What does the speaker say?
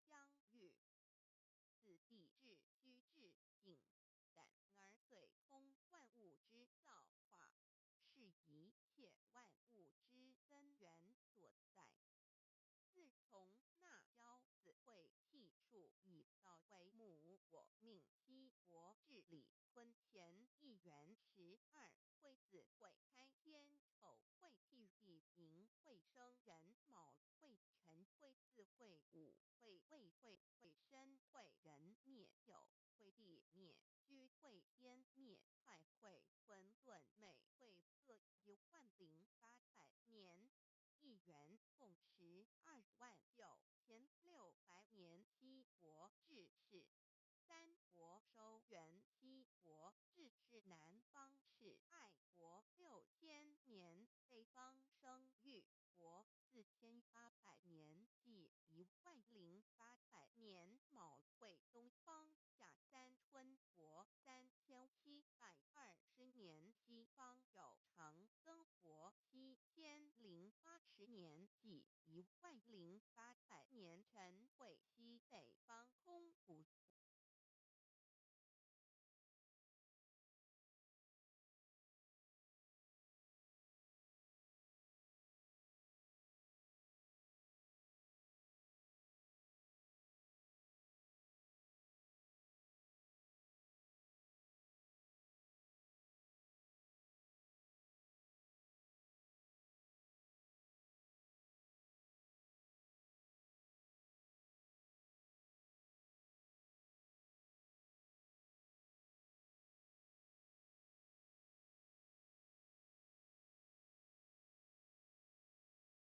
相遇。此地至居至井，然而最通万物之造化，是一切万物之根源所在。自从那骄子会气数以道为母，我命七国治理坤乾一元12会子会开天丑会替地明会生人卯会辰会巳会午会未会会申会人灭酉会地灭居会天灭亥会混沌每会各10800年。一元共129600年。七国治世，三国收元，七国治世南方是爱国6000年，北方生玉国4800年，即10800年。卯会东方下三春国3720年，西方有长庚国7080年，即10800年。辰会西北